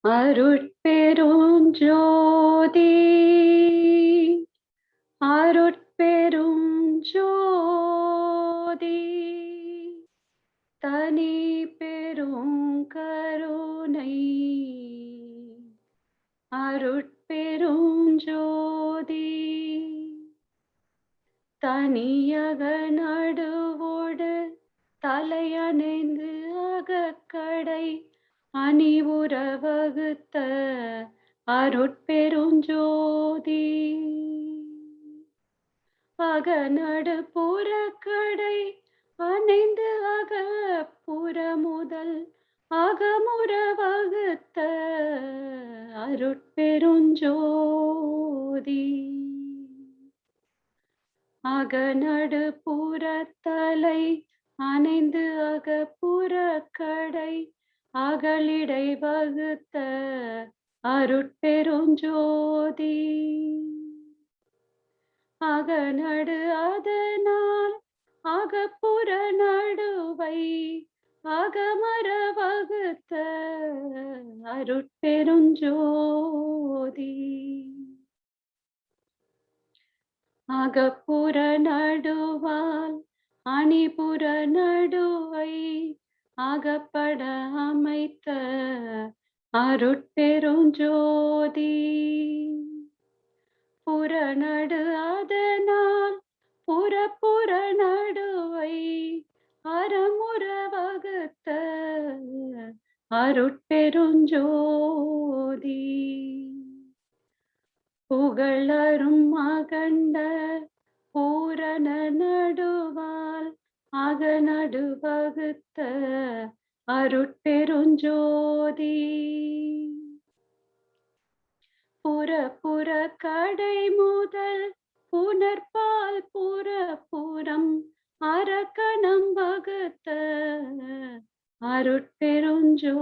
அருட்பெருஞ்சோதி அருட்பெருஞ்சோதி தனி பெரும் கருணை அருட்பெருஞ்சோதி தனியக நடுவோடு தலையணைந்து அகக்கடை அணிவுற வகுத்த அருட்பெருஞ்சோதி அகநடு புறக்கடை அணைந்து அகப்புற முதல் அகமுற வகுத்த அருட்பெருஞ்சோதி அகநடு புறத்தலை அணைந்து அகப்புறக்கடை அகலிடை வகுத்த அருட்பெருஞ்சோதி அகநடு அதனால் அகப்புற நடுவை அகமர வகுத்த அருட்பெருஞ்சோதி அகப்புற நடுவால் அணிபுற நடுவை அகப்பட அமைத்த அருட்பெருஞ்சோதி புறநடு அதனால் புறப்புற நடுவை அறமுற வகுத்த அருட்பெருஞ்சோதி புகழரும் அகண்ட பூரண நடுவால் அகநடு வகுத்த அருட்பெருஞ்சோதி புற கடை முதல் புனர்பால் புறம் அரக்கணம் வகுத்த அருட்பெருஞ்சோதி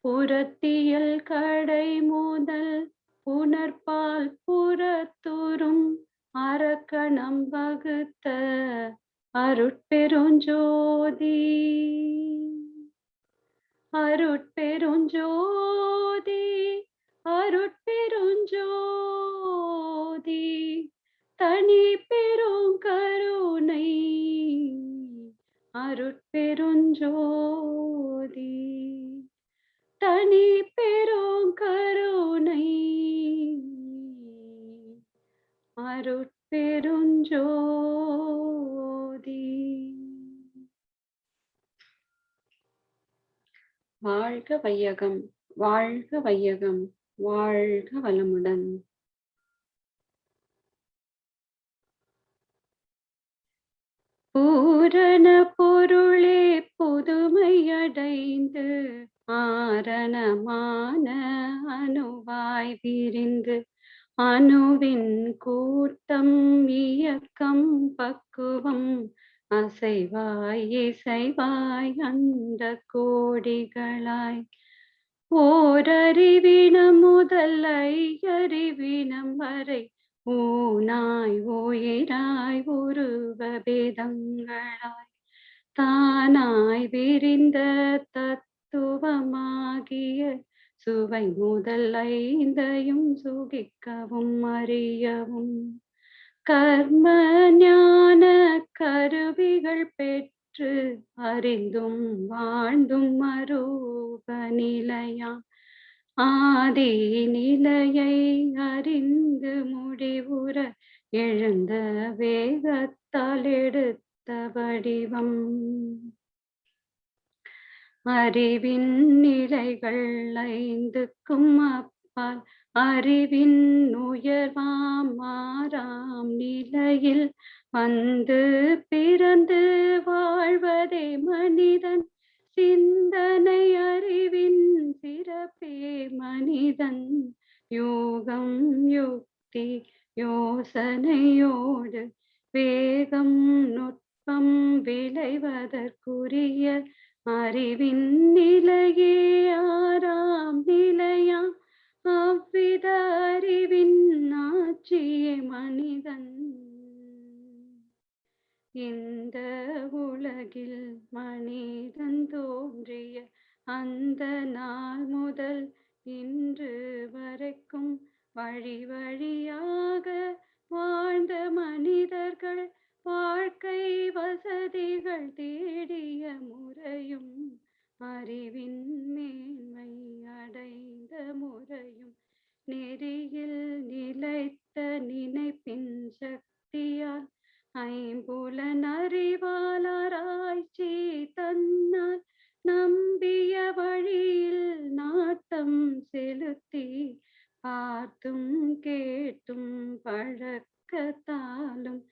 புறத்தியல் கடை முதல் புனர்பால் புறத்துறும் அரக்கணம் வகுத்த அருட்பெருஞ்சோதி அருட்பெருஞ்சோதி அருட்பெருஞ்சோதி தனி பெரும் கருணை அருட்பெருஞ்சோதி தனி பெரும் கருணை அருட்பெருஞ்சோதி. வாழ்க வையகம், வாழ்க வையகம், வாழ்க வளமுடன். பூரண பொருளே புதுமையடைந்து ஆரணமான அணுவாய் விரிந்து அணுவின் கூட்டம் இயக்கம் பக்குவம் அசைவாய் இசைவாய் அந்த கோடிகளாய் ஓரறிவினம் முதல் ஐயறிவினம் வரை ஊனாய் உயிராய் உருவ பேதங்களாய் தானாய் விரிந்த தத்துவமாகிய சுவை முதல் ஐந்தையும் சுகிக்கவும் அறியவும் கர்ம ஞான கருவிகள் பெற்று அறிந்தும் வாழ்ந்தும் அரூப நிலையாம் ஆதி நிலையை அறிந்து முடிவுற எழுந்த வேகத்தால் எடுத்த வடிவம் அறிவின் நிலைகள் ஐந்துக்கும் அப்பால் அறிவின் உயர்வாம் ஆறாம் நிலையில் வந்து பிறந்து வாழ்வதே மனிதன் சிந்தனை அறிவின் சிறப்பே மனிதன் யோகம் யுக்தி யோசனையோடு வேகம் நுட்பம் விளைவதற்குரிய அறிவின் நிலையே ஆறாம் நிலையாம் அவ்வித அறிவின் ஆட்சியே மனிதன் இந்த உலக உலகில் மனிதன் தோன்றிய அந்த நாள் முதல் இன்று வரைக்கும் வழி வழியாக வாழ்ந்த மனிதர்கள் வாழ்க்கை வசதிகள் தேடிய முறையும் அறிவின் மேன்மை அடைந்த முறையும் நெறியில் நிலைத்த நினைப்பின் சக்தியால் ஐம்புலன் அறிவால் ஆராய்ச்சி தன்னால் நம்பிய வழியில் நாட்டம் செலுத்தி பார்த்தும் கேட்டும் பழக்கத்தாலும்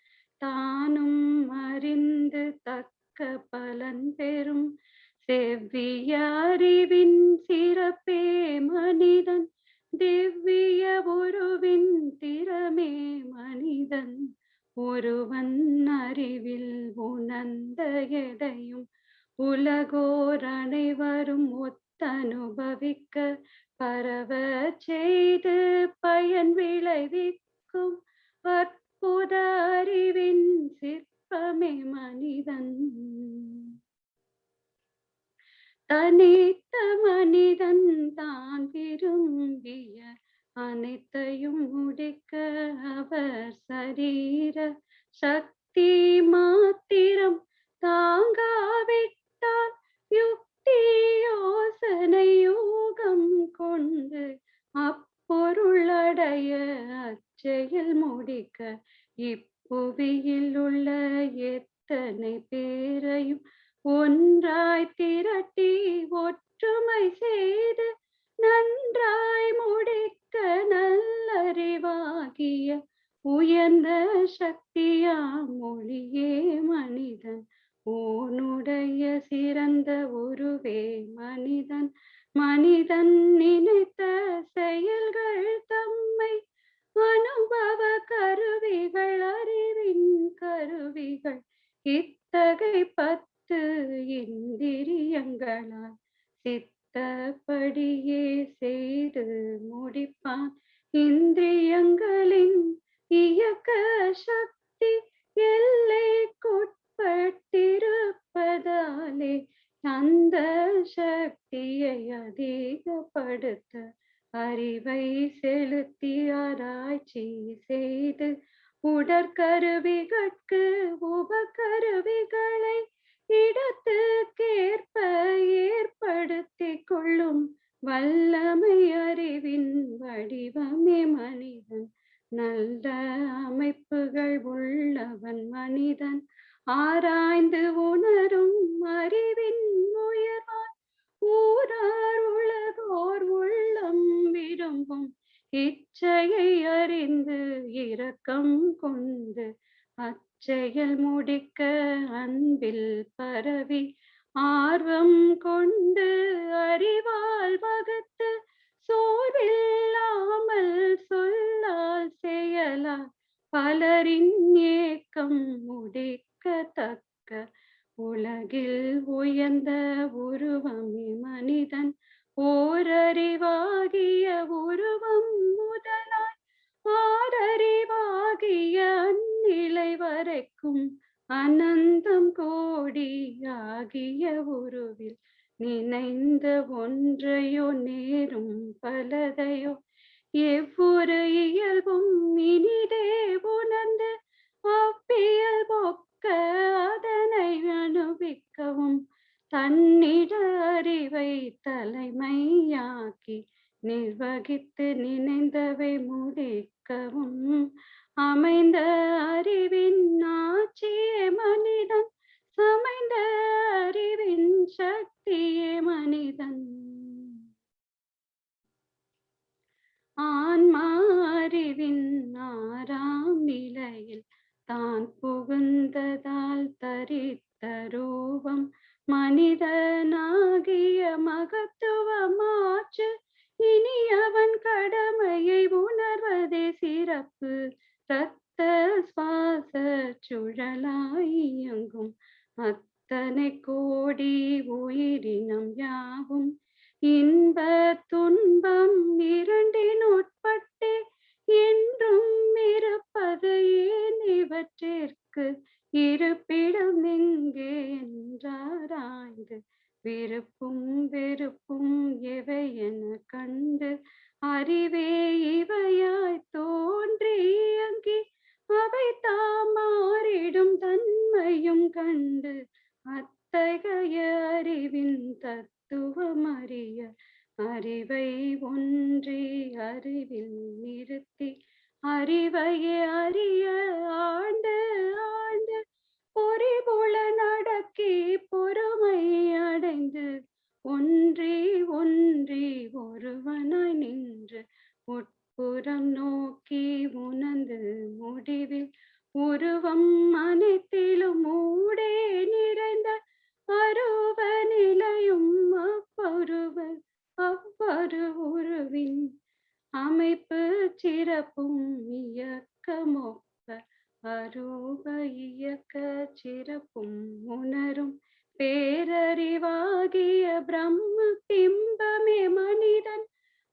தானும் அறிந்து தக்க பலன் பெறும் செவ்விய அறிவின் சிறப்பே மனிதன் திவ்விய உருவின் திறமே மனிதன் ஒருவன் அறிவில் உணர்ந்த எதையும் உலகோர் அனைவரும் ஒத்தனுபவிக்க பரவ செய்து பயன் விளைவிக்கும் அற்புத அறிவின் சிற்பமே மனிதன். தனித்த மனிதன் தான் விரும்பிய அனைத்தையும் முடிக்க அவர் சரீர சக்தி மாத்திரம் தாங்காவிட்டால் யுக்தி யோசனை யோகம் கொண்டு அப்பொருள் அடைய அச்செயல் முடிக்க இப்புவியில் உள்ள எத்தனை பேரையும் ஒன்றாய் திரட்டி ஒற்றுமை செய்து நன்றாய் முடிக்க நல்லறிவாகிய உயர்ந்த சக்தியா மொழியே மனிதன் உன்னுடைய சிறந்த உருவே மனிதன். மனிதன் நினைத்த செயல்கள் தம்மை அனுபவ கருவிகள் அறிவின் கருவிகள் இத்தகை 10 இந்திரியங்களால் சித்தப்படியே செய்து முடிப்பான். இந்திரியங்களின் இயக்க சக்தி எல்லைக்குட்பட்டிருப்பதாலே அந்த சக்தியை அதிகப்படுத்த அறிவை செலுத்தி ஆராய்ச்சி செய்து உடற்கருவிகட்கு உபகருவிகளை இடத்துக்கேற்ப ஏற்படுத்திக் கொள்ளும் வல்லமை அறிவின் வடிவமே மனிதன். நல்ல அமைப்புகள் உள்ளவன் மனிதன் ஆராய்ந்து உணரும் அறிவின் உயர்வான் ஊரார் உலகோர் உள்ளம் விரும்பும் இச்சையை அறிந்து இரக்கம் கொண்டு அச்செயல் முடிக்க அன்பில் பரவி ஆர்வம் கொண்டு அறிவால் வகுத்து சோர்வில்லாமல் சொல்லால் செயலால் பலரின் ஏக்கம் முடிக்கத்தக்க உலகில் உயர்ந்த உருவமே மனிதன். ஓரறிவாகிய உருவம் முதலாய் ஆறறிவாகிய அந்நிலை வரைக்கும் அனந்தம் கோடி ஆகிய உருவில் நினைந்த ஒன்றையோ நேரும் பலதையோ எவ்வொரு இயல்பும் இனிதே உணர்ந்து அவ்வியல்பொக்க அதனை அனுபவிக்கவும் தன்னிட அறிவை தலைமையாக்கி நிர்வகித்து நினைந்தவை முடிக்கவும் அமைந்த அறிவின் ஆட்சியே மனிதன். சமைந்த அறிவின் சக்தியே மனிதன். ஆன்மா அறிவின் 6ஆம் நிலையில் தான் புகுந்ததால் தரித்த ரூபம் மனிதனாகிய மகத்துவமாற்று. இனி அவன் கடமையை உணர்வதே சிறப்பு. இரத்த சுவாச சுழலாய் இயங்கும் அத்தனை கோடி உயிரினம் யாவும் இன்ப துன்பம் இரண்டின் உட்பட்டே என்றும் இருப்பது ஏன் இவற்றிற்கு இருப்பிடம் எங்கே நிறுத்தி அறிவையே அறிய ஆண்டு ஆண்டு பொறிபோல நடக்கி பொறுமை அடைந்து ஒன்றி ஒன்றி ஒருவனாய் நின்று உட்புறம் நோக்கி உணர்ந்து முடிவில் உருவம் அனைத்திலும் ஊடே நிறைந்த அருவ நிலையும் அவ்வருவின் அமைப்பு சிறப்பும் இயக்கமொப்ப அரூப இயக்க சிறப்பும் உணரும் பேரறிவாகிய பிரம்ம பிம்பமே மனிதன்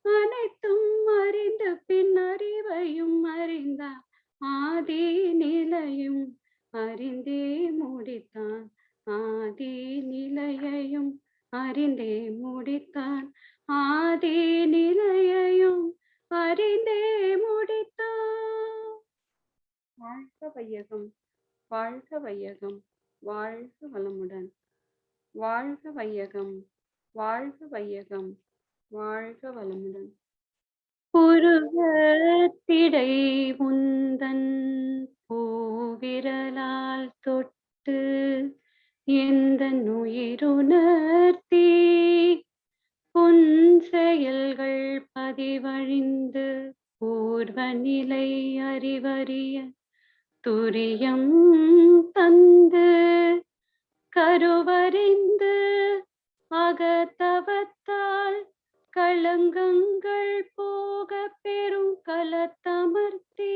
அனைத்தும் அறிந்து பின் அறிவையும் அறிந்தான் ஆதி நிலையும் அறிந்தே முடித்தான் ஆதி நிலையையும் அறிந்தே முடித்தான் ஆதி நிலையையும் அறிந்தே முடித்தான். வாழ்க வையகம், வாழ்க வையகம், வாழ்க வளமுடன். வாழ்க வையகம், வாழ்க வையகம், வாழ்க வளமுடன். புருவத்திடை முந்தன் பூவிரலால் தொட்டு எந்த உயிருணர்த்தி பொன் செயல்கள் பதிவழிந்து பூர்வ நிலை அறிவறிய துரியம் தந்து கருவறிந்து அகத்தவத்தால் களங்கங்கள் போக பெரும் கலத்தமர்த்தி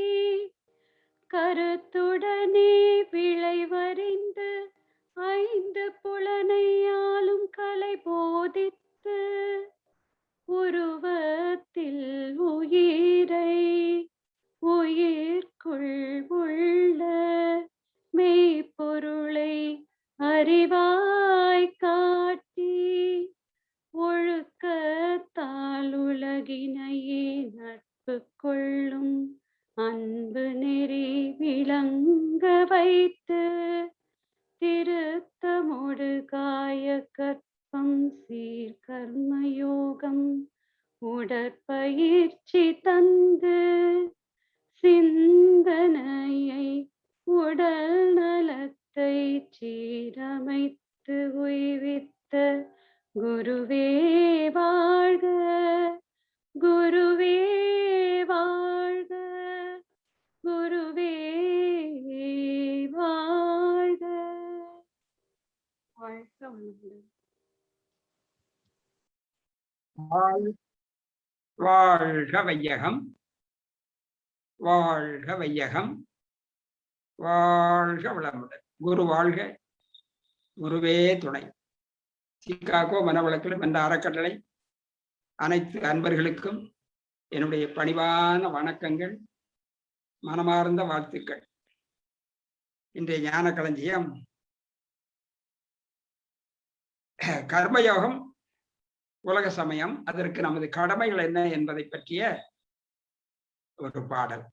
கருத்துடனே விளைவறிந்து ஐந்து புலனையாலும் கலை போதித்து உருவத்தில் உயிரை உயிர்க்குள் உள்ள மெய்ப்பொருளை அறிவாய் காட்டி ஒழுக்கத்தால் உலகினையே நட்பு கொள்ளும் அன்பு நெறி விளங்க வைத்து திருத்தமோடு காய கற்பம் சீர்கர்மயோகம் உடற்பயிற்சி தந்து சிந்தனையை உடல் நலத்தை சீரமைத்து உய்வித்த குருவே வாழ்க, குருவே வாழ்க, குருவே வாழ்க. வாழ்க வளமுடன். வாழ்க வையகம், வாழ்க வையகம், வாழ்க வளமுடன். குரு வாழ்க, குருவே துணை. சிகாகோ மனவளக்கிலும் என்ற அறக்கட்டளை அனைத்து அன்பர்களுக்கும் என்னுடைய பணிவான வணக்கங்கள், மனமார்ந்த வாழ்த்துக்கள். இன்றைய ஞான களஞ்சியம் கர்மயோகம், உலக சமயம், அதற்கு நமது கடமைகள் என்ன என்பதை பற்றிய ஒரு பாடல்.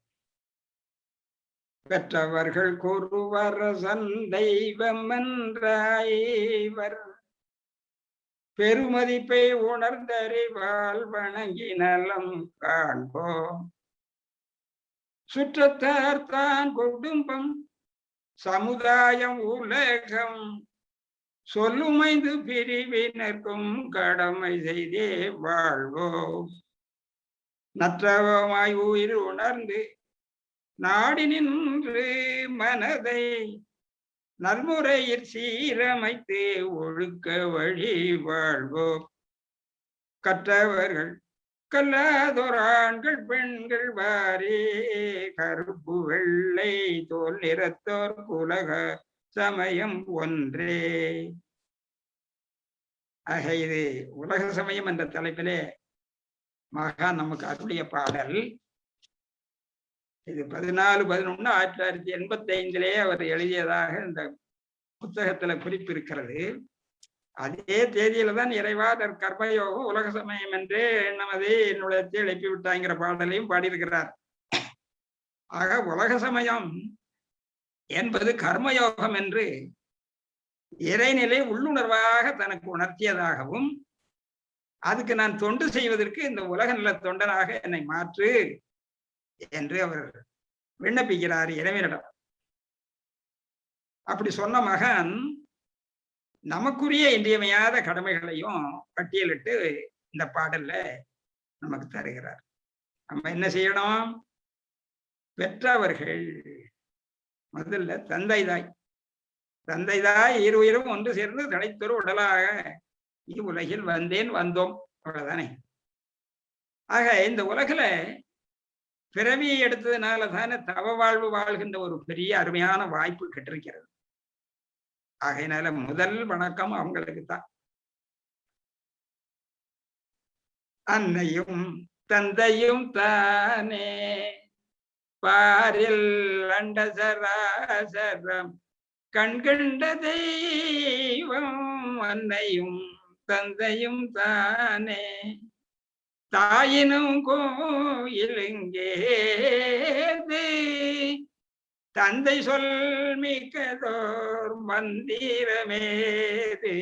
பெற்றவர்கள் கூறுவர் சந்தெய்வம் என்றாய்வர் பெருமதிப்பை உணர்ந்தறிவால் வணங்கி நலம் காண்போம். சுற்றத்தார் தான் குடும்பம் சமுதாயம் உலகம் சொல்லுமைந்து பிரிவினர்க்கும் கடமை செய்தே வாழ்வோம். நற்றவமாய் உயிர் உணர்ந்து நாடி நின்று மனதை நல்முறையில் சீரமைத்து ஒழுக்க வழி வாழ்வோம். கற்றவர்கள் கல்லாதோர் ஆண்கள் பெண்கள் வாரே கருப்பு வெள்ளை தோல் நிறத்தோர் உலக சமயம் ஒன்றே. ஆக இது உலக சமயம் என்ற தலைப்பிலே மகான் நமக்கு அருளிய பாடல். இது 14/11/1985 அவர் எழுதியதாக இந்த புத்தகத்துல குறிப்பு இருக்கிறது. அதே தேதியில தான் இறைவா கர்மயோகம் உலக சமயம் என்று நமது என்னுடைய எழுப்பி விட்டாங்கிற பாடலையும் பாடியிருக்கிறார். ஆக உலக சமயம் என்பது கர்மயோகம் என்று இறைநிலை உள்ளுணர்வாக தனக்கு உணர்த்தியதாகவும் அதுக்கு நான் தொண்டு செய்வதற்கு இந்த உலக நல தொண்டனாக என்னை மாற்று என்று அவர் விண்ணப்பிக்கிறார் இறைவனிடம். அப்படி சொன்ன மகன் நமக்குரிய இன்றியமையாத கடமைகளையும் பட்டியலிட்டு இந்த பாடல்ல நமக்கு தருகிறார். நம்ம என்ன செய்யணும்? பெற்றவர்கள் முதல்ல தந்தை தாய், தந்தை தாய் இருவரும் ஒன்று சேர்ந்து தலைத்தொரு உடலாக இவ்வுலகில் வந்தேன் வந்தோம், அவ்வளவுதானே. ஆக இந்த உலகில பிறவியை எடுத்ததுனால தானே தவ வாழ்வு வாழ்கின்ற ஒரு பெரிய அருமையான வாய்ப்பு கெட்டிருக்கிறது. ஆகையினால முதல் வணக்கம் அவங்களுக்கு தான். அன்னையும் தந்தையும் தானே பாரில் அண்டசராசரம் கண்கண்ட தெய்வம், அன்னையும் தந்தையும் தானே தாயினும் கோயிலுங்கேது தந்தை சொல் மிக்கதோர் மந்திரமேது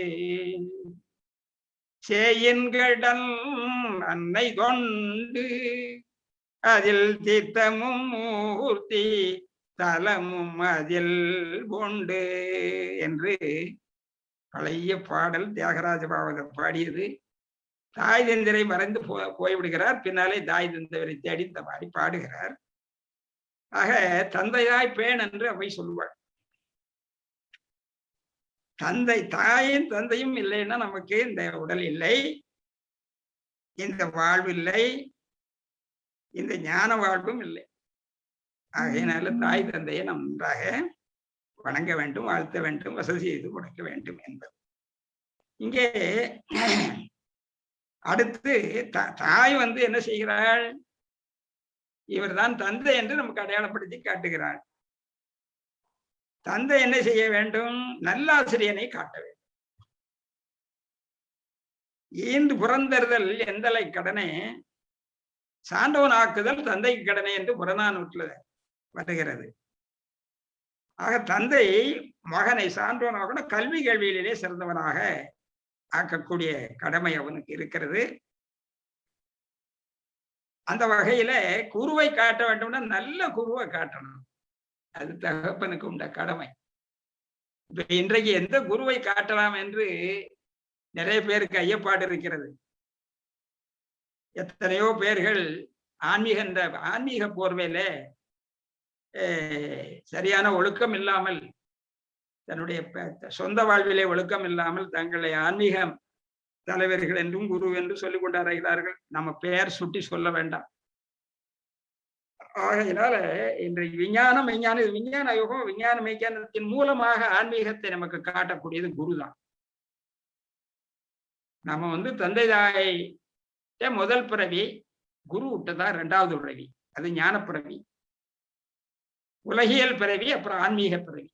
சேயின்கடன் அன்னை தொண்டு அதில் தித்தமும் மூர்த்தி தலமும் அதில் உண்டு என்று பழைய பாடல் தியாகராஜ பாவகர் பாடியது. தாய் தந்தரை மறைந்து போய்விடுகிறார். பின்னாலே தாய் தந்தவரை தேடி இந்த பாடி பாடுகிறார். ஆக தந்தையாய் பேன் என்று அவை சொல்லுவாள். தந்தை தாயும் தந்தையும் இல்லைன்னா நமக்கு இந்த உடல் இல்லை, இந்த வாழ்வு இல்லை, இந்த ஞான வாழ்வும் இல்லை. ஆகையினால தாய் தந்தையை நாம் நன்றாக வணங்க வேண்டும், வாழ்த்த வேண்டும், வசதி செய்து கொடுக்க வேண்டும் என்பது. இங்கே அடுத்து தாய் என்ன செய்கிறாள்? இவர்தான் தந்தை என்று நமக்கு அடையாளப்படுத்தி காட்டுகிறாள். தந்தை என்ன செய்ய வேண்டும்? நல்லாசிரியனை காட்ட வேண்டும். ஈண்டு புறந்தறுதல் எந்தலை கடனே சான்றோனாக்குதல் தந்தைக்கு கடனை என்று புறநானூற்றுல வருகிறது. ஆக தந்தை மகனை சான்றோனாக கல்வி கேள்வியிலே சிறந்தவனாக ஆக்கக்கூடிய கடமை அவனுக்கு இருக்கிறது. அந்த வகையில குருவை காட்ட வேண்டும்னா நல்ல குருவை காட்டணும். அது தகப்பனுக்கு உண்ட கடமை. இப்ப இன்றைக்கு எந்த குருவை காட்டலாம் என்று நிறைய பேருக்கு ஐயப்பாடு இருக்கிறது. எத்தனையோ பேர்கள் ஆன்மீக போர்வையில சரியான ஒழுக்கம் இல்லாமல், தன்னுடைய சொந்த வாழ்விலே ஒழுக்கம் இல்லாமல் தங்களை ஆன்மீக தலைவர்கள் என்றும் குரு என்று சொல்லிக் கொண்டாடுகிறார்கள். நம்ம பெயர் சுட்டி சொல்ல வேண்டாம். ஆகையினால இன்றைக்கு விஞ்ஞான யுகம், விஞ்ஞான மெய்ஞானத்தின் மூலமாக ஆன்மீகத்தை நமக்கு காட்டக்கூடியது குரு தான். நம்ம தந்தை தாய் முதல் பிறவி, குரு விட்டதான் இரண்டாவது பிறவி, அது ஞான பிறவி. உலகியல் பிறவி, அப்புறம் ஆன்மீக பிறவி.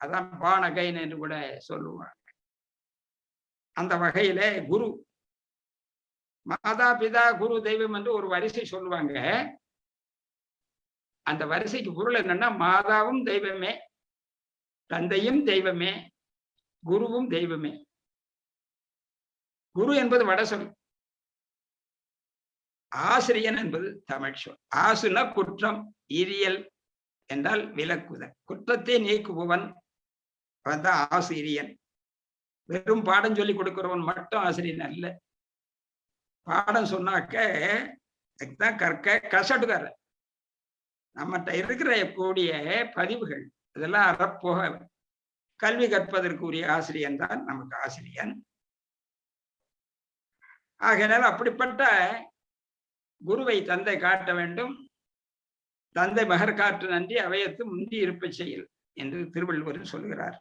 அதான் பானகைன் என்று கூட சொல்லுவாங்க. அந்த வகையில குரு, மாதா பிதா குரு தெய்வம் என்று ஒரு வரிசை சொல்லுவாங்க. அந்த வரிசைக்கு பொருள் என்னன்னா, மாதாவும் தெய்வமே, தந்தையும் தெய்வமே, குருவும் தெய்வமே. குரு என்பது வட சொல், ஆசிரியன் என்பது தமிழ் சொல். ஆசுனா குற்றம், இரியல் என்றால் விலக்குதல், குற்றத்தை நீக்குபவன் அவன் தான் ஆசிரியன். வெறும் பாடம் சொல்லி கொடுக்கிறவன் மட்டும் ஆசிரியன் அல்ல. பாடம் சொன்னாக்க கற்க கசடுதர நம்மகிட்ட இருக்கிற கூடிய பதிவுகள் இதெல்லாம் அறப்போக கல்வி கற்பதற்குரிய ஆசிரியன் தான் நமக்கு ஆசிரியன். ஆகையினால் அப்படிப்பட்ட குருவை தந்தை காட்ட வேண்டும். தந்தை மகர் காற்று நன்றி அவையத்து முந்தி இருப்ப செயல் என்று திருவள்ளுவர் சொல்கிறார்.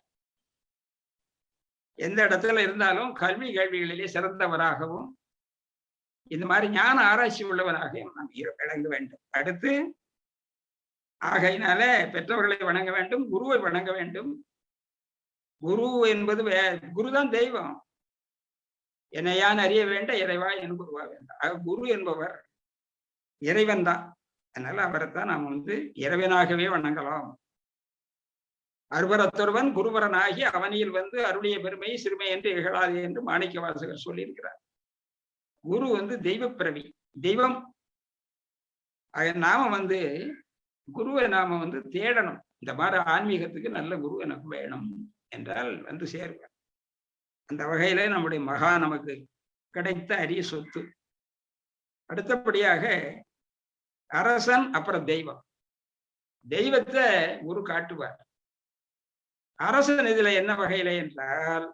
எந்த இடத்துல இருந்தாலும் கல்வி கேள்விகளிலே சிறந்தவராகவும் இந்த மாதிரி ஞான ஆராய்ச்சி உள்ளவராகவும் நாம் விளங்க வேண்டும். அடுத்து ஆகையினால பெற்றவர்களை வணங்க வேண்டும், குருவை வணங்க வேண்டும். குரு என்பது குருதான் தெய்வம். என்னை யான் அறிய வேண்ட இறைவா என் குருவா வேண்டாம். குரு என்பவர் இறைவன் தான். அதனால அவரைத்தான் நாம் இறைவனாகவே வணங்கலாம். அருவரத்தொருவன் குருவரனாகி அவனியில் அருளிய பெருமை சிறுமை என்று இகழாதே என்று மாணிக்க வாசகர் சொல்லியிருக்கிறார். குரு தெய்வ பிறவி, தெய்வம். நாம குருவை நாம தேடணும். இந்த மாதிரி ஆன்மீகத்துக்கு நல்ல குரு எனக்கு வேணும் என்றால் சேருவார். அந்த வகையில நம்முடைய மகா நமக்கு கிடைத்த அரிய சொத்து. அடுத்தபடியாக அரசன், அப்புறம் தெய்வம். தெய்வத்தை குரு காட்டுவார். அரசன் இதுல என்ன வகையில என்றால்,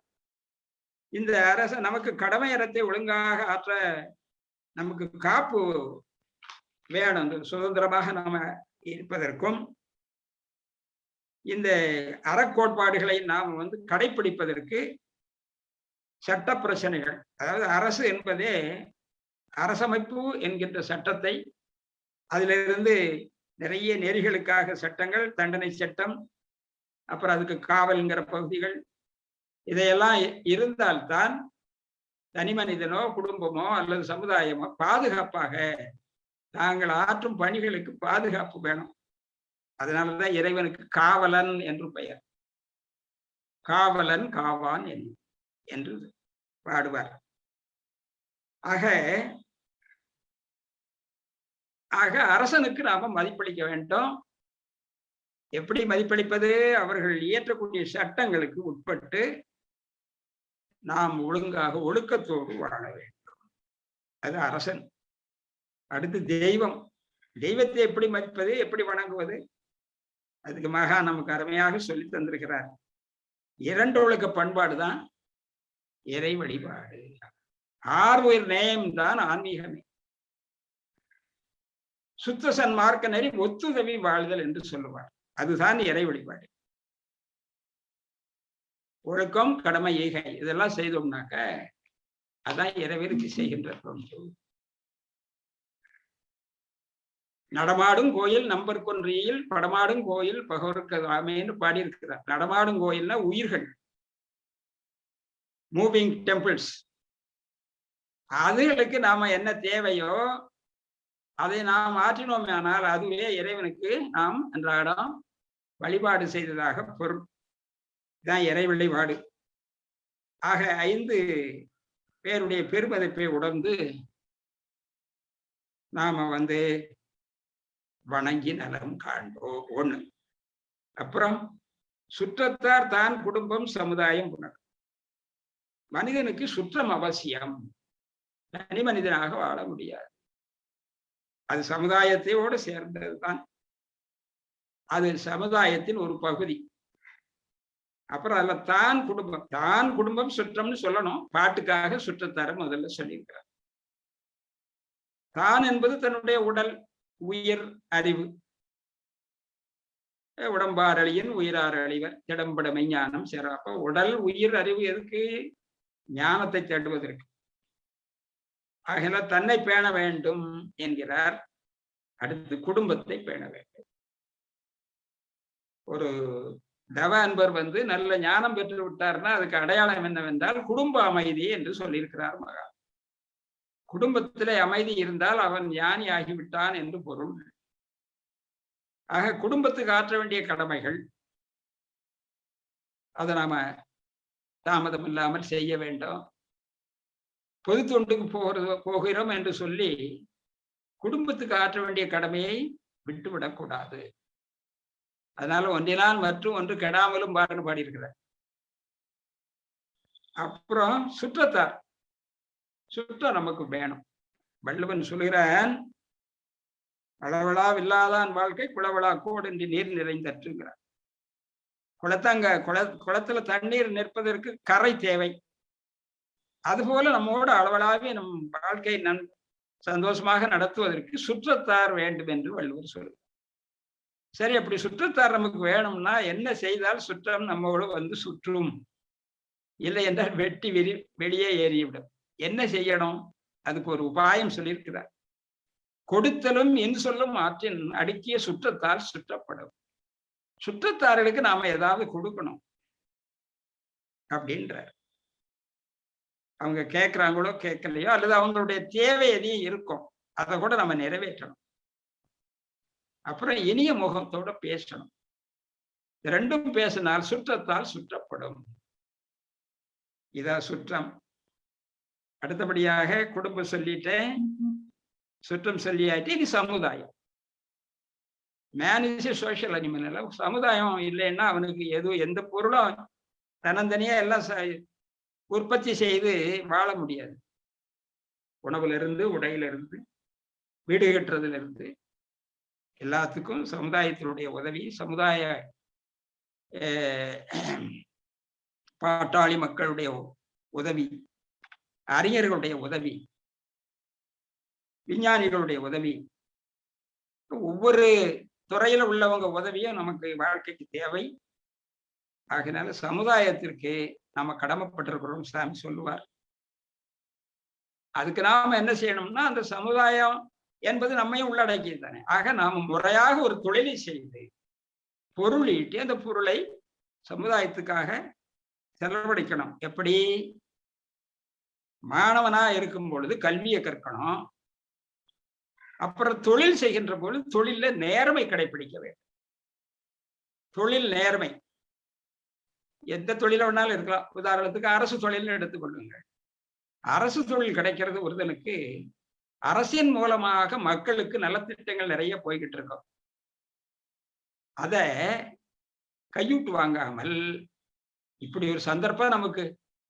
இந்த அரசன் நமக்கு கடமையறத்தை ஒழுங்காக ஆற்ற நமக்கு காப்பு வேணும். சுதந்திரமாக நாம இருப்பதற்கும் இந்த அறக்கோட்பாடுகளை நாம் கடைபிடிப்பதற்கு சட்ட பிரச்சனைகள், அதாவது அரசு என்பதே அரசமைப்பு என்கின்ற சட்டத்தை, அதிலிருந்து நிறைய நெறிகளுக்காக சட்டங்கள், தண்டனை சட்டம், அப்புறம் அதுக்கு காவல்ங்கிற பகுதிகள், இதையெல்லாம் இருந்தால்தான் தனி மனிதனோ குடும்பமோ அல்லது சமுதாயமோ பாதுகாப்பாக தாங்கள் ஆற்றும் பணிகளுக்கு பாதுகாப்பு வேணும். அதனாலதான் இறைவனுக்கு காவலன் என்று பெயர். காவலன் காவான் என்று பாடுவார். ஆக அரசனுக்கு நாம மதிப்பளிக்க வேண்டும். எப்படி மதிப்பளிப்பது? அவர்கள் இயற்றக்கூடிய சட்டங்களுக்கு உட்பட்டு நாம் ஒழுங்காக ஒழுக்கத்தோடு வாழ வேண்டும். அது அரசன். அடுத்து தெய்வம். தெய்வத்தை எப்படி மதிப்பது, எப்படி வணங்குவது? அதுக்கு மகா நமக்கு அருமையாக சொல்லி தந்திருக்கிறார். இரண்டொழுக்க பண்பாடு தான் இறை வழிபாடு. ஆர்வயிர் நேயம் தான் ஆன்மீகமே. சுத்த சன்மார்க்க நெறி ஒத்துதவி வாழ்தல் என்று சொல்லுவார். அதுதான் இறை வழிபாடு. ஒழுக்கம், கடமை, ஈகை இதெல்லாம் செய்தோம்னாக்க அதான் இறைவனுக்கு செய்கின்ற தொண்டு. நடமாடும் கோயில் நம்பர்கொன்றியில் படமாடும் கோயில் பகவருக்கு ஆமேன்னு பாடியிருக்கிறார். நடமாடும் கோயில்னா உயிர்கள், மூவிங் டெம்பிள்ஸ். அதுகளுக்கு நாம என்ன தேவையோ அதை நாம் ஆற்றினோமே ஆனால் அதுவே இறைவனுக்கு நாம் அன்றாடம் வழிபாடு செய்ததாக பொருள். இதுதான் இறை வழிபாடு. ஆக 5 பேருடைய பெருமதிப்பை உணர்ந்து நாம வணங்கி நலம் காண்போம். 1. அப்புறம் சுற்றத்தார் தான் குடும்பம் சமுதாயம் உணர். மனிதனுக்கு சுற்றம் அவசியம். தனி மனிதனாக வாழ முடியாது. அது சமுதாயத்தையோடு சேர்ந்ததுதான். அது சமுதாயத்தின் ஒரு பகுதி. அப்புறம் அதுல தான் குடும்பம், தான் குடும்பம் சுற்றம்னு சொல்லணும். பாட்டுக்காக சுற்றத்தார முதல்ல சொல்லியிருக்கிறார். தான் என்பது தன்னுடைய உடல், உயிர், அறிவு. உடம்பார் அழியின் உயிரார் அழிவர் திடம்பட மெய்ஞானம் சேராப்ப. உடல், உயிர், அறிவு எதுக்கு? ஞானத்தை தேடுவதற்கு. ஆகிய தன்னை பேண வேண்டும் என்கிறார். அடுத்து குடும்பத்தை பேண வேண்டும். ஒரு தவ அன்பர் நல்ல ஞானம் பெற்று விட்டார்னா அதுக்கு அடையாளம் என்னவென்றால் குடும்ப அமைதி என்று சொல்லியிருக்கிறார் மகா. குடும்பத்திலே அமைதி இருந்தால் அவன் ஞானி ஆகிவிட்டான் என்று பொருள். ஆக குடும்பத்துக்கு ஆற்ற வேண்டிய கடமைகள் அதை நாம தாமதம் இல்லாமல் செய்ய வேண்டும். பொது தொண்டுக்கு போகிறோம் என்று சொல்லி குடும்பத்துக்கு ஆற்ற வேண்டிய கடமையை விட்டுவிடக்கூடாது. அதனால ஒன்றினால் மற்றும் ஒன்று கெடாமலும் பாடியிருக்கிறார். அப்புறம் சுற்றத்தார். சுற்றம் நமக்கு வேணும். வள்ளுவன் சொல்கிறான், அளவலா இல்லாதான் வாழ்க்கை குளவளா கோடின்றி நீர் நிறைந்தற்றுங்கிறார். குளத்துல தண்ணீர் நிற்பதற்கு கரை தேவை. அதுபோல நம்மோடு அளவலாவே நம் வாழ்க்கை சந்தோஷமாக நடத்துவதற்கு சுற்றத்தார் வேண்டும் என்று வள்ளுவர் சொல்லுவார். சரி, அப்படி சுற்றத்தார் நமக்கு வேணும்னா என்ன செய்தால் சுற்றம் நம்மோடு சுற்றும்? இல்லை என்றால் வெட்டி வெளியே ஏறிவிடும். என்ன செய்யணும்? அதுக்கு ஒரு உபாயம் சொல்லியிருக்கிறார். கொடுத்தலும் என் சொல்லும் ஆற்றின் அடுக்கிய சுற்றத்தால் சுற்றப்படும். சுற்றத்தார்களுக்கு நாம ஏதாவது கொடுக்கணும் அப்படின்றார். அவங்க கேட்கிறாங்களோ கேட்கலையோ அல்லது அவங்களுடைய தேவை எதையும் இருக்கும், அதை கூட நம்ம நிறைவேற்றணும். அப்புறம் இனிய முகத்தோட பேசணும். ரெண்டும் பேசினால் சுற்றத்தால் சுற்றப்படும். இதா சுற்றம். அடுத்தபடியாக குடும்பம் சொல்லிட்டேன், சுற்றம் சொல்லியாச்சு. இது சமுதாயம். Man is a social animal. சமுதாயம் இல்லைன்னா அவனுக்கு எந்த பொருளும் தன்னந்தனியா எல்லாம் உற்பத்தி செய்து வாழ முடியாது. உணவுல இருந்து, உடையில இருந்து, வீடு கட்டுறதுல இருந்து எல்லாத்துக்கும் சமுதாயத்தினுடைய உதவி, சமுதாய பாட்டாளி மக்களுடைய உதவி, அறிஞர்களுடைய உதவி, விஞ்ஞானிகளுடைய உதவி, ஒவ்வொரு துறையில உள்ளவங்க உதவியும் நமக்கு வாழ்க்கைக்கு தேவை. ஆகினால சமுதாயத்திற்கு நாம கடமைப்பட்டிருக்கிறோம் சாமி சொல்லுவார். அதுக்கு நாம என்ன செய்யணும்னா, அந்த சமுதாயம் என்பது நம்மையும் உள்ளடக்கியது தானே. ஆக நாம முறையாக ஒரு தொழிலை செய்து பொருள் ஈட்டி அந்த பொருளை சமுதாயத்துக்காக செலவழிக்கணும். எப்படி? மாணவனா இருக்கும் பொழுது கல்வியை கற்கணும். அப்புறம் தொழில் செய்கின்ற பொழுது தொழில நேர்மை கடைபிடிக்க வேண்டும். தொழில் நேர்மை எந்த தொழில வேணாலும் இருக்கலாம். உதாரணத்துக்கு அரசு தொழில்னு எடுத்துக்கொள்ளுங்க. அரசு தொழில் கிடைக்கிறது ஒருத்தனுக்கு அரசின் மூலமாக மக்களுக்கு நலத்திட்டங்கள் நிறைய போய்கிட்டு இருக்கும். அத கையூட்டு வாங்காமல் இப்படி ஒரு சந்தர்ப்பம் நமக்கு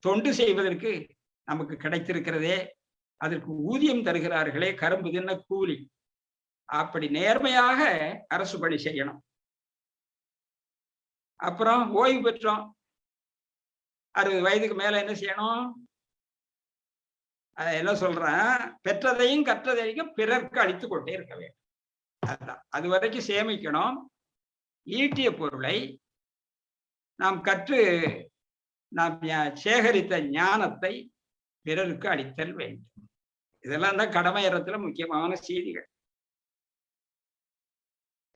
தொண்டு செய்வதற்கு நமக்கு கிடைத்திருக்கிறதே, அதற்கு ஊதியம் தருகிறார்களே, கரும்பு தின்ன கூலி, அப்படி நேர்மையாக அரசு பணி செய்யணும். அப்புறம் ஓய்வு பெற்றோம், 60 வயதுக்கு மேல என்ன செய்யணும்? என்ன சொல்றேன், பெற்றதையும் கற்றதையும் பிறர்க்கு அளித்து கொண்டே இருக்க வேண்டும். அதுதான், அது வரைக்கும் சேமிக்கணும். ஈட்டிய பொருளை நாம் கற்று நாம் சேகரித்த ஞானத்தை பிறருக்கு அளித்தல் வேண்டும். இதெல்லாம் தான் கடமையறத்துல முக்கியமான செய்திகள்.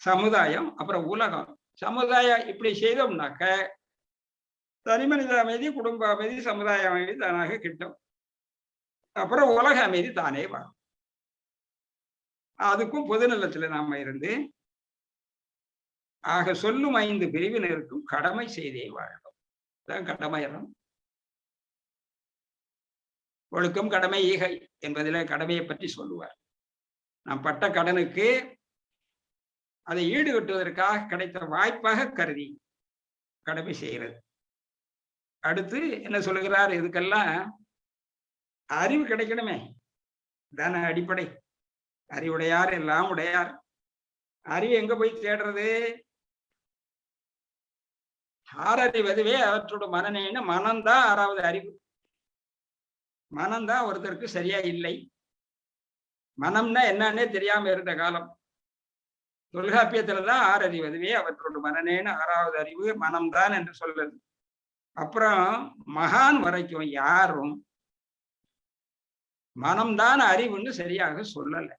சமுதாயம், அப்புறம் உலகம். சமுதாயம் இப்படி செய்தோம்னாக்க தனி மனித அமைதி, குடும்ப அமைதி, சமுதாய அமைதி தானாக கிட்டும். அப்புறம் உலக அமைதி தானே வரும். அதுக்கும் பொதுநலத்துல நாம இருந்து ஆக சொல்லும் 5 பிரிவினருக்கும் கடமை செய்தே வாழும். கடமையறம். ஒழுக்கம், கடமை, ஈகை என்பதில கடமையை பற்றி சொல்லுவார். நாம் பட்ட கடனுக்கு அதை ஈடுகட்டுவதற்காக கிடைத்த வாய்ப்பாக கருதி கடமை செய்கிறது. அடுத்து என்ன சொல்லுகிறார்? இதுக்கெல்லாம் அறிவு கிடைக்கணுமே, தான அடிப்படை. அறிவுடையார் எல்லாம் உடையார். அறிவு எங்க போய் தேடுறது? ஆறறிவதுவே அவற்றோட மனநேன்னு. மனம்தான் 6வது அறிவு. மனம்தான் ஒருத்தருக்கு சரியா இல்லை. மனம்னா என்னன்னே தெரியாம இருந்த காலம். தொல்காப்பியத்துலதான் ஆறறிவதுவே அவற்றோட மனநேன்னு 6வது அறிவு மனம்தான் என்று சொல்றது. அப்புறம் மகான் வரைக்கும் யாரும் மனம்தான் அறிவுன்னு சரியாக சொல்லல.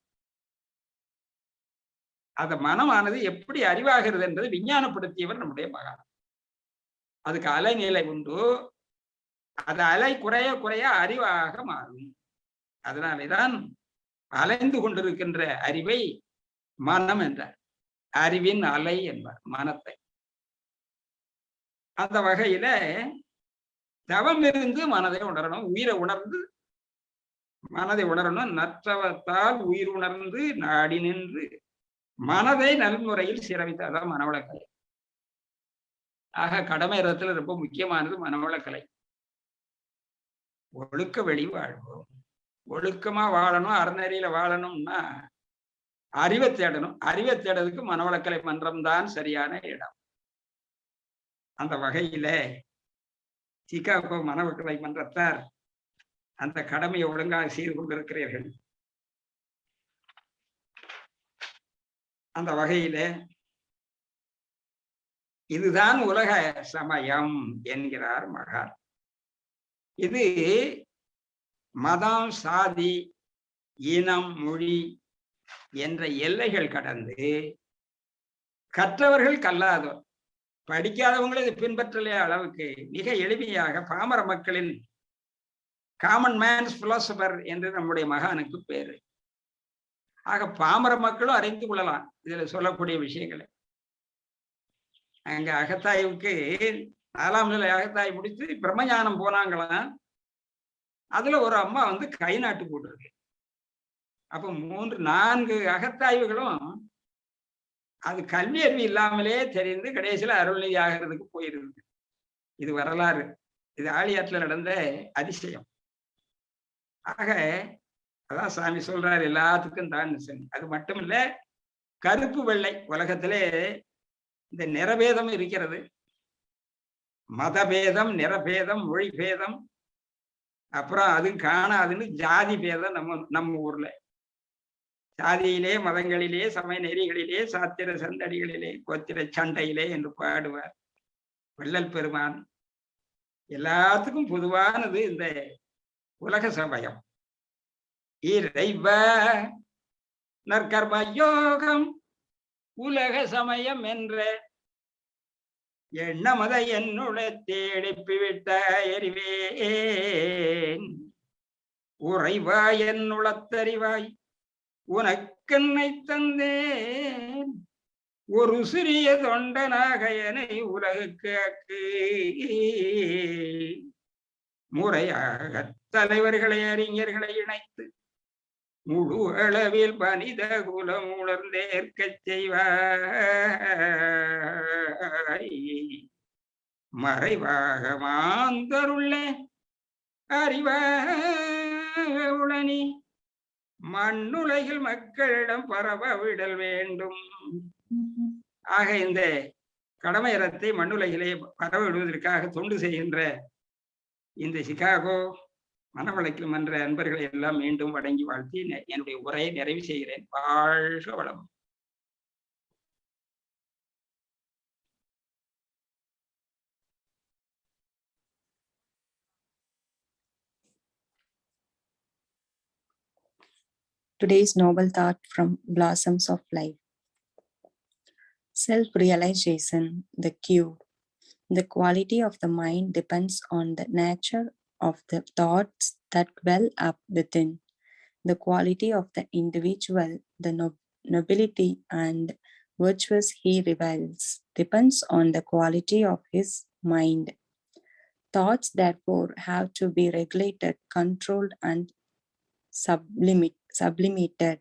அந்த மனமானது எப்படி அறிவாகிறது என்பதை விஞ்ஞானப்படுத்தியவர் நம்முடைய மகான். அதுக்கு அலைநிலை உண்டு. அது அலை குறைய குறைய அறிவாக மாறும். அதனாலேதான் அலைந்து கொண்டிருக்கின்ற அறிவை மனம் என்றார். அறிவின் அலை என்பார் மனத்தை. அந்த வகையில தவம் இருந்து மனதை உணரணும், உயிரை உணர்ந்து மனதை உணரணும். நற்றவத்தால் உயிர் உணர்ந்து நாடி நின்று மனதை நல்முறையில் சிறவித்தாதான் மனவளக்கலை. ஆக கடமையறத்துல ரொம்ப முக்கியமானது மனவளக்கலை. ஒழுக்க வெளி வாழ்வோம். ஒழுக்கமா வாழணும், அறநெறியில வாழணும்னா அறிவை தேடணும். அறிவை தேடுறதுக்கு மனவளக்கலை மன்றம் தான் சரியான இடம். அந்த வகையில சிகாகோ மனவளக்கலை மன்றத்தார் அந்த கடமையை ஒழுங்காக செய்து கொண்டிருக்கிறீர்கள். அந்த வகையில இதுதான் உலக சமயம் என்கிறார் மகான். இது மதம், சாதி, இனம், மொழி என்ற எல்லைகள் கடந்து கற்றவர்கள் கல்லாதோர், படிக்காதவங்களை இது பின்பற்றலே அளவுக்கு மிக எளிமையாக பாமர மக்களின் காமன் மேன்ஸ் பிலாசபர் என்று நம்முடைய மகானுக்கு பேரு. ஆக பாமர மக்களும் அறிந்து கொள்ளலாம் இதுல சொல்லக்கூடிய விஷயங்களை. அங்க அகத்தாய்வுக்கு 4ஆம் நிலை அகத்தாய் முடித்து பிரம்மஞானம் போனாங்களாம். அதுல ஒரு அம்மா வந்து கை நாட்டு போட்டிருக்கு. அப்ப 4 அகத்தாய்வுகளும் அது கல்வி அறிவு இல்லாமலே தெரிந்து கடைசியில அருள்நிதி ஆகிறதுக்கு போயிருக்கு. இது வரலாறு. இது ஆழியாற்றுல நடந்த அதிசயம். ஆக அதான் சாமி சொல்றாரு, எல்லாத்துக்கும் தான் சரி. அது மட்டும் இல்ல, கருப்பு வெள்ளை உலகத்திலே இந்த நிறபேதம் இருக்கிறது. மதபேதம், நிறபேதம், மொழி பேதம், அப்புறம் அது காணாதுன்னு ஜாதி பேதம் நம்ம ஊர்ல. சாதியிலே, மதங்களிலே, சமய நெறிகளிலே, சாத்திர சந்தடிகளிலே, கோத்திர சண்டையிலே என்று பாடுவார் வள்ளல் பெருமான். எல்லாத்துக்கும் பொதுவானது இந்த உலக சமயம். இறைவ நற்கர்ம யோகம் உலக சமயம் என்ற எண்ணமத என்னுடைய எழுப்பிவிட்ட எறிவேன். உறைவாய் என்னுளத்தறிவாய் உனக்கென்னை தந்தேன். ஒரு சிறிய தொண்டனாக என உலகுக்கு அக்கு. முறையாக தலைவர்களை அறிஞர்களை இணைத்து முழு அளவில் மனித குலம் உணர்ந்தேற்கச் செய்வாய். மறைவாக மாந்தருள்ளே அறிவாளி மண்ணுலகில் மக்களிடம் பரவ விடல் வேண்டும். ஆக இந்த கடமையறத்தை மண்ணுலகிலே பரவ விடுவதற்காக தொண்டு செய்கின்ற இந்த சிகாகோ மனவளக்கில் மன்ற அன்பர்களை எல்லாம் மீண்டும் வணங்கி வாழ்த்தி என்னுடைய உரையை நிறைவு செய்கிறேன். வாழ்க வளம். Today's noble thought from Blossoms of Life. Self-realization, the cure. The quality of the mind depends on the nature of the thoughts that well up within. The quality of the individual, the nobility and virtues he reveals, depends on the quality of his mind. Thoughts, therefore, have to be regulated, controlled, and sublimated.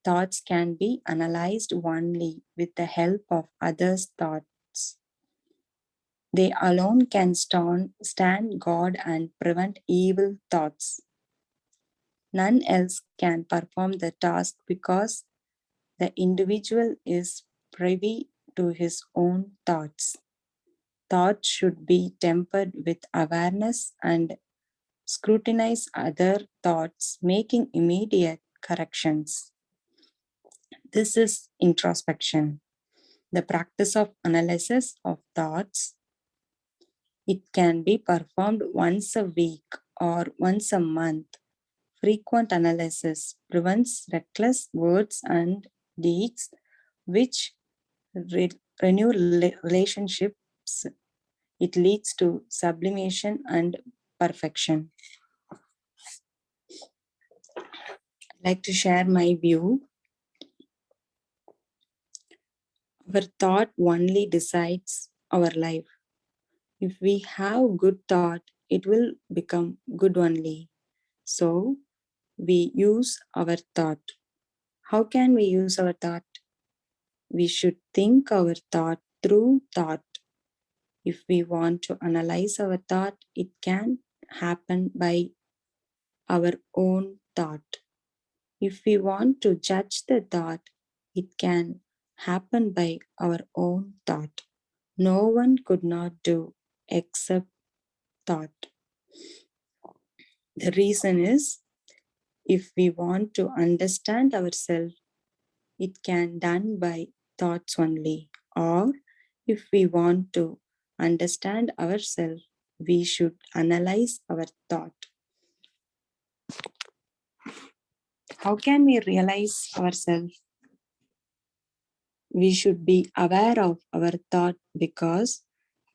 Thoughts can be analyzed only with the help of others' thoughts. They alone can stand guard and prevent evil thoughts. None else can perform the task because the individual is privy to his own thoughts. Thoughts should be tempered with awareness and scrutinize other thoughts, making immediate corrections. This is introspection, the practice of analysis of thoughts. It can be performed once a week or once a month. Frequent analysis prevents reckless words and deeds which renew relationships. It leads to sublimation and perfection. I'd like to share my view. Our thought only decides our life. If we have good thought, it will become good only. So we use our thought. How can we use our thought? We should think our thought through thought. If we want to analyze our thought, it can happen by our own thought. If we want to judge the thought, it can happen by our own thought. No one could not do except thought. The reason is, if we want to understand ourselves, it can done by thoughts only. Or if we want to understand ourselves, we should analyze our thought. How can we realize ourselves? We should be aware of our thought because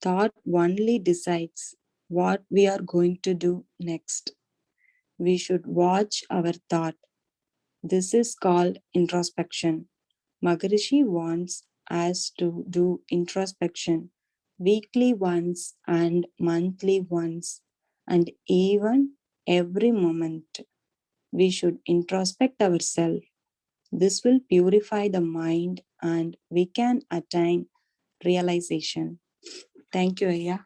thought only decides what we are going to do next. We should watch our thought. This is called introspection. Maharishi wants us to do introspection weekly once and monthly once, and even every moment. We should introspect ourselves. This will purify the mind and we can attain realization. Thank you, Aya.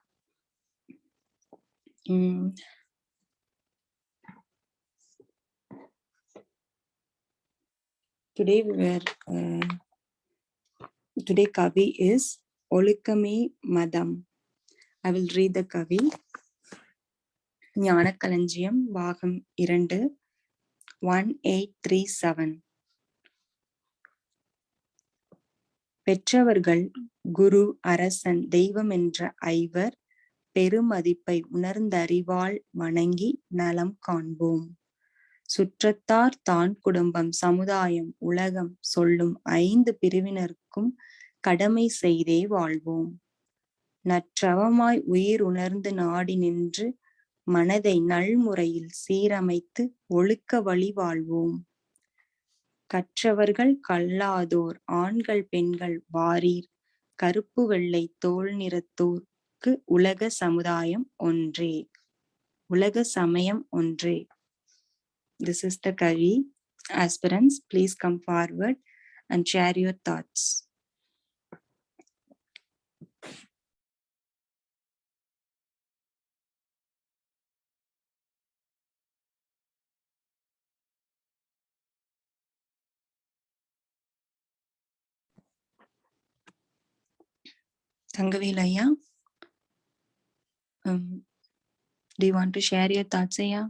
Today today Kavi is Olukame Madam. I will read the Kavi. ஞானக்களஞ்சியம் பாகம் 2 1837. பெற்றவர்கள் குரு, அரசன், தெய்வம் என்ற ஐவர் பெருமதிப்பை உணர்ந்தறிவால் வணங்கி நலம் காண்போம். சுற்றத்தார், தான், குடும்பம், சமுதாயம், உலகம் சொல்லும் 5 பிரிவினருக்கும் கடமை செய்தே வாழ்வோம். நற்றவமாய் உயிர் உணர்ந்து நாடி நின்று மனதை நல்முறையில் சீரமைத்து ஒழுக்க வழி வாழ்வோம். கற்றவர்கள் கல்லாதோர், ஆண்கள் பெண்கள் வாரீர், கருப்பு வெள்ளை தோல் நிறத்தோர்க்கு உலக சமுதாயம் ஒன்றே, உலக சமயம் ஒன்றே. This is the Kavi. Aspirants, please come forward and share your thoughts. Thangavel Aya, do you want to share your thoughts, Aya?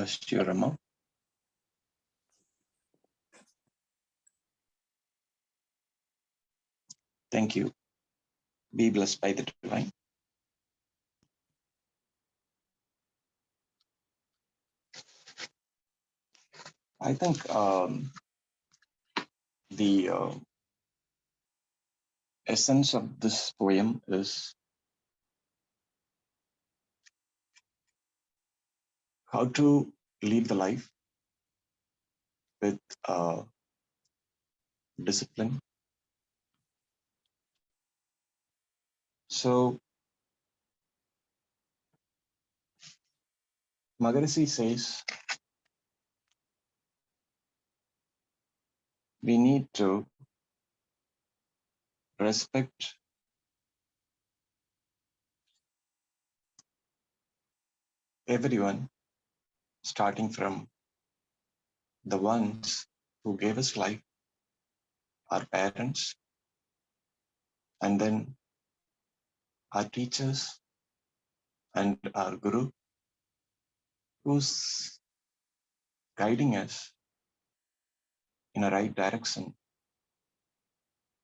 Sure, Amma. Thank you. Be blessed by the divine. I think the essence of this poem is how to live the life with discipline. So Maharishi says we need to respect everyone, starting from the ones who gave us life, our parents, and then our teachers and our guru, who's guiding us in a right direction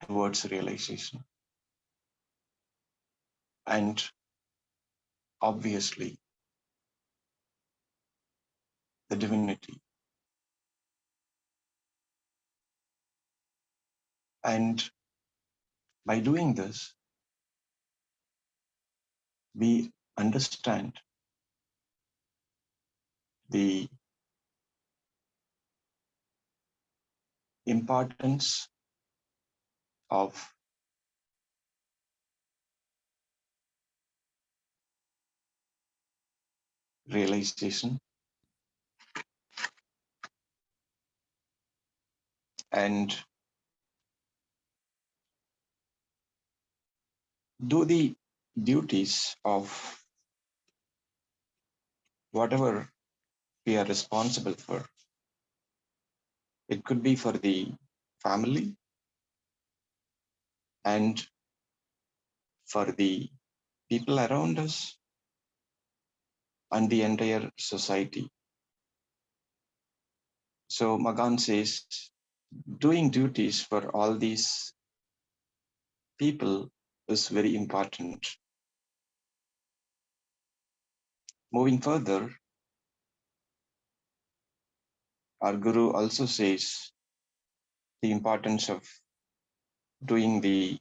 towards realization. And obviously, the divinity. And by doing this, we understand the importance of realization and do the duties of whatever we are responsible for. It could be for the family and for the people around us and the entire society. So Magan says, doing duties for all these people is very important. Moving further, our Guru also says the importance of doing the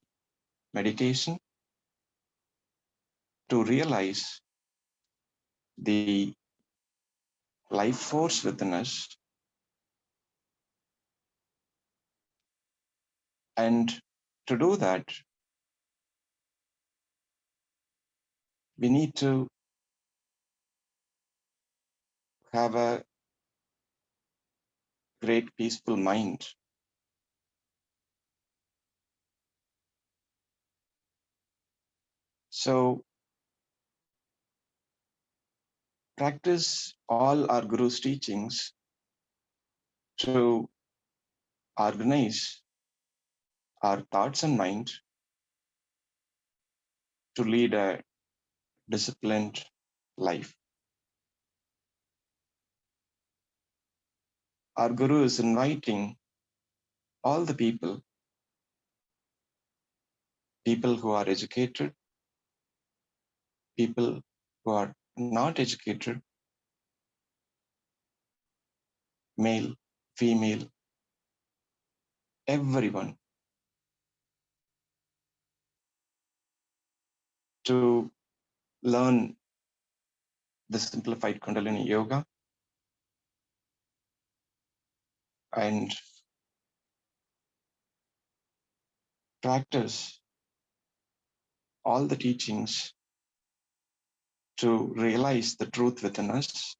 meditation to realize the life force within us And to do that, we need to have a great peaceful mind. So practice all our Guru's teachings to organize our thoughts and mind to lead a disciplined life. Our Guru is inviting all the people who are educated, people who are not educated, male, female, everyone, to learn the simplified Kundalini Yoga and practice all the teachings to realize the truth within us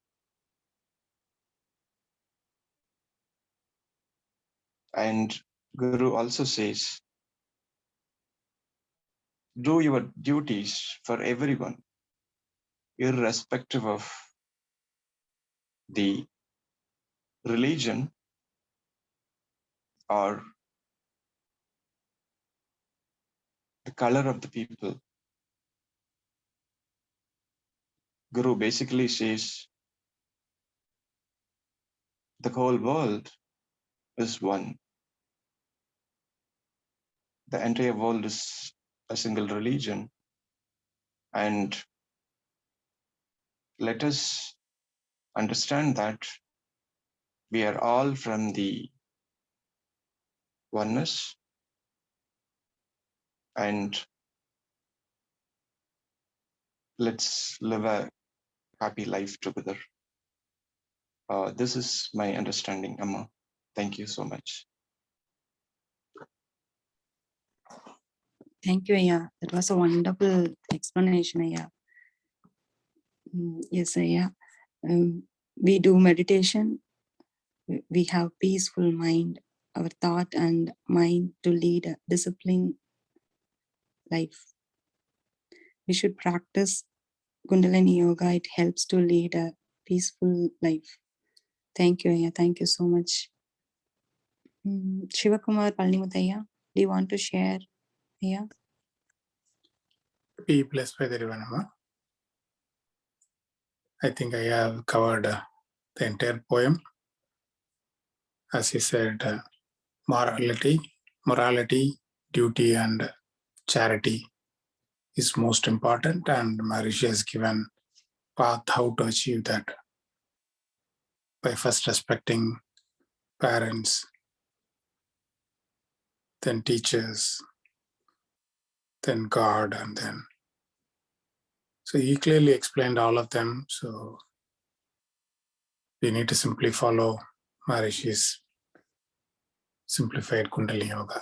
and Guru also says, do your duties for everyone, irrespective of the religion or the color of the people. Guru basically says the whole world is one. The entire world is a single religion. And let us understand that we are all from the oneness, and let's live a happy life together. This is my understanding, Amma. Thank you so much. Thank you, Aya. That was a wonderful explanation, Aya. Yes, Aya. We do meditation. We have peaceful mind, our thought and mind to lead a disciplined life. We should practice Kundalini Yoga. It helps to lead a peaceful life. Thank you, Aya. Thank you so much. Shivakumar Palnimutaya, do you want to share? Aya? Be blessed by everyone, Amma. I think I have covered the entire poem. As he said, morality, duty, and charity is most important, and Maharishi has given path how to achieve that by first respecting parents, then teachers, then God, and then. So he clearly explained all of them. So we need to simply follow Maharishi's simplified Kundalini Yoga.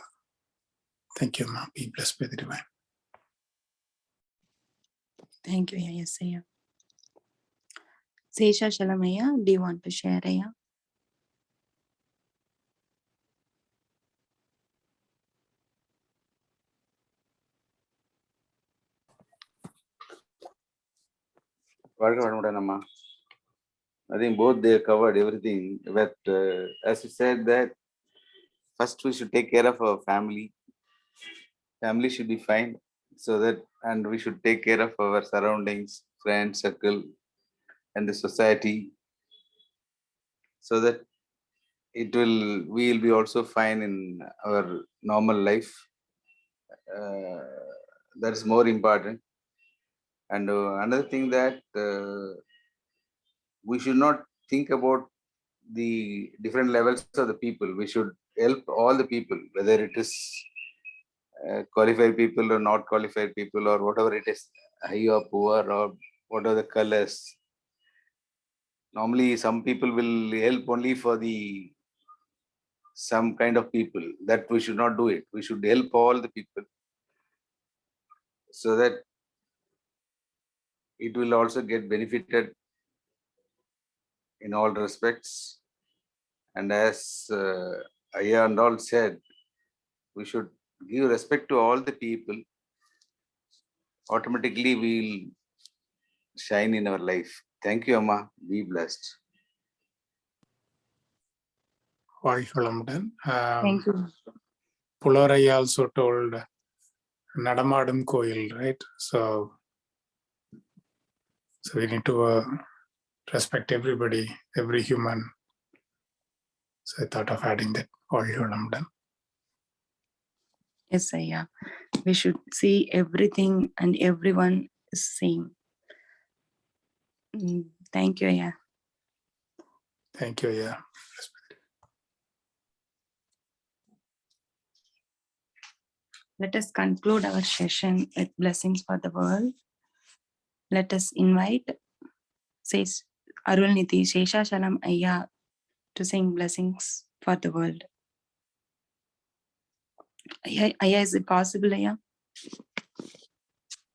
Thank you, Ma. Be blessed by the divine. Thank you, Aya. Yes, Aya. Sesha Shalamaya, do you want to share, Aya? I think both they covered everything. But as you said that first we should take care of our family. Family should be fine, so that, and we should take care of our surroundings, friends, circle, and the society, so that we will be also fine in our normal life. That is more important. And another thing that we should not think about the different levels of the people. We should help all the people, whether it is qualified people or not qualified people, or whatever it is, high or poor, or what are the colors. Normally, some people will help only for the some kind of people, that we should not do it. We should help all the people so that it will also get benefited in all respects. And as Aya and all said, we should give respect to all the people. Automatically, we'll shine in our life. Thank you, Amma. Be blessed. வாழ்க வளமுடன். Thank you. Pulorai also told Nadamadum Koil, right? So we need to respect everybody, every human. So I thought of adding that. வாழ்க வளமுடன். Yes, Aya. We should see everything and everyone is same. Thank you, Aya. Thank you. Yeah. Let us conclude our session with blessings for the world. Let us invite says Arulnidhi Sheshachalam Aya to sing blessings for the world. Aya, is it possible, Aya?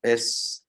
Yes.